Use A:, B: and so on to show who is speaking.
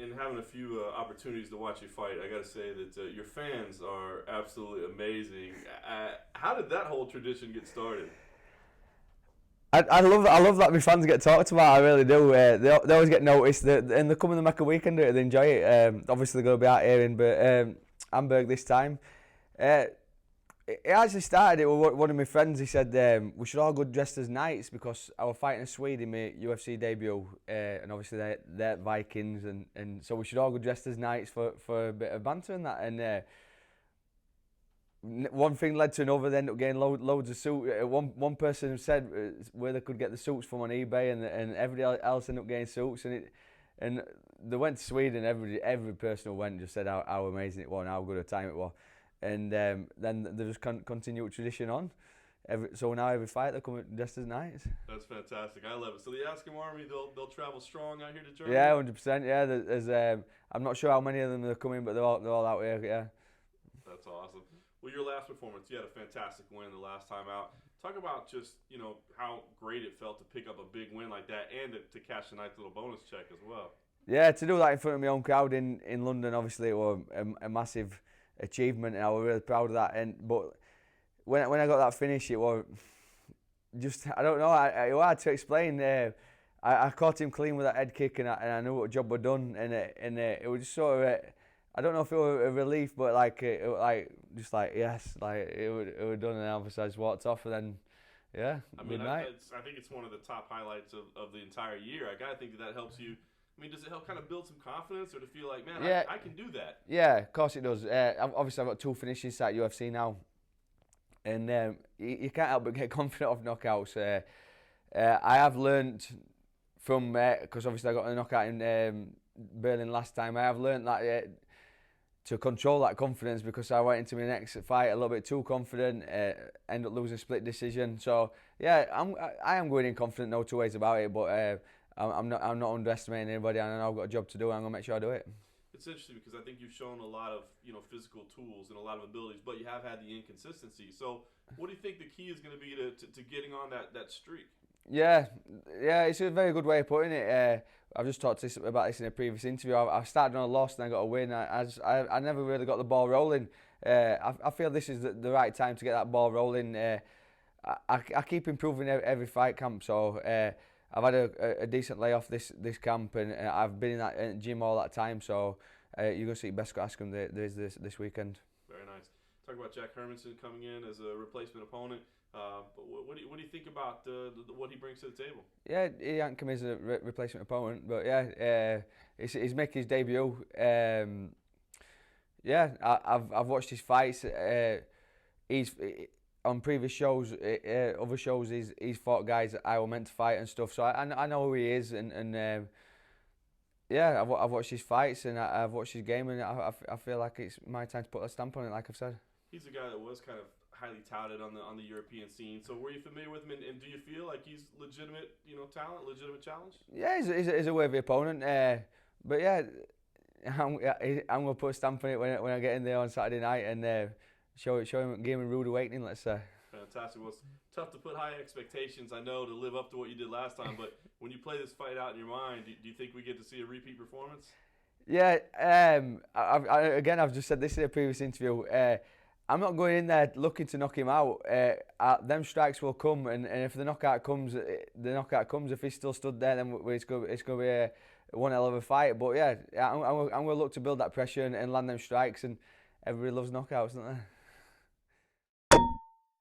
A: in having a few opportunities to watch you fight, I got to say that your fans are absolutely amazing. How did that whole tradition get started?
B: I love that my fans get talked about. I really do. They always get noticed. And they come in the Mecca weekend. They enjoy it. Obviously, they're going to be out here in Hamburg this time. Uh, it actually started it with one of my friends. He said we should all go dressed as knights because I was fighting in Sweden, my UFC debut, and obviously they're Vikings, and so we should all go dressed as knights for a bit of banter and that. And one thing led to another. They ended up getting loads of suits. One person said where they could get the suits from on eBay, and everybody else ended up getting suits. And they went to Sweden. Every person who went just said how amazing it was and how good a time it was. And then they just continue tradition on. So now every fight they're coming dressed as knights.
A: That's fantastic. I love it. So the Askham Army, they'll travel strong out here to Germany.
B: Yeah, 100%. Yeah, there's I'm not sure how many of them are coming, but they're all out here. Yeah.
A: That's awesome. Well, your last performance, you had a fantastic win the last time out. Talk about just how great it felt to pick up a big win like that and to cash a nice little bonus check as well.
B: Yeah, to do that in front of my own crowd in London, obviously it was a massive achievement, and I was really proud of that. But when I got that finish, it was just, I don't know, it was hard to explain. I caught him clean with that head kick, and I knew what job was done, and it was just sort of I don't know if it was a relief, but yes, it was done, and obviously I just walked off, and then good night.
A: I think it's one of the top highlights of the entire year. I gotta think that helps you. I mean, does it help kind of build some confidence, or to feel like, man, I can do that?
B: Yeah, of course it does. Obviously, I've got 2 finishes at UFC now, and you can't help but get confident off knockouts. I have learned from, because obviously I got a knockout in Berlin last time, I have learned that to control that confidence, because I went into my next fight a little bit too confident, ended up losing split decision. So yeah, I am going in confident, no two ways about it, but I'm not underestimating anybody, and I know I've got a job to do, and I'm going to make sure I do it.
A: It's interesting because I think you've shown a lot of physical tools and a lot of abilities, but you have had the inconsistency. So what do you think the key is going to be to getting on that streak?
B: Yeah, it's a very good way of putting it. I've just talked about this in a previous interview. I started on a loss and I got a win. I never really got the ball rolling. I feel this is the right time to get that ball rolling. I keep improving every fight camp, so I've had a decent layoff this camp, and I've been in that gym all that time. So you're going to see best Askham there is this weekend.
A: Very nice. Talk about Jack Hermanson coming in as a replacement opponent. But what do you think about what he brings to the table?
B: Yeah, he ain't come as a replacement opponent, but yeah, he's making his debut. I've watched his fights. He's on previous shows, other shows. He's fought guys that I were meant to fight and stuff. So I know who he is, and I've watched his fights and I've watched his game, and I feel like it's my time to put a stamp on it, like I've said.
A: He's a guy that was kind of highly touted on the European scene. So were you familiar with him, and do you feel like he's legitimate, talent, legitimate challenge?
B: Yeah, he's a worthy opponent. But yeah, I'm gonna put a stamp on it when I get in there on Saturday night and show him game a rude awakening. Let's say.
A: Fantastic. Well, it's tough to put high expectations, I know, to live up to what you did last time. But when you play this fight out in your mind, do you think we get to see a repeat performance?
B: Yeah. I've just said this in a previous interview. I'm not going in there looking to knock him out. Them strikes will come, and if the knockout comes, the knockout comes. If he's still stood there, then it's going to be one hell of a fight. But yeah, I'm going to look to build that pressure and land them strikes, and everybody loves knockouts, don't they?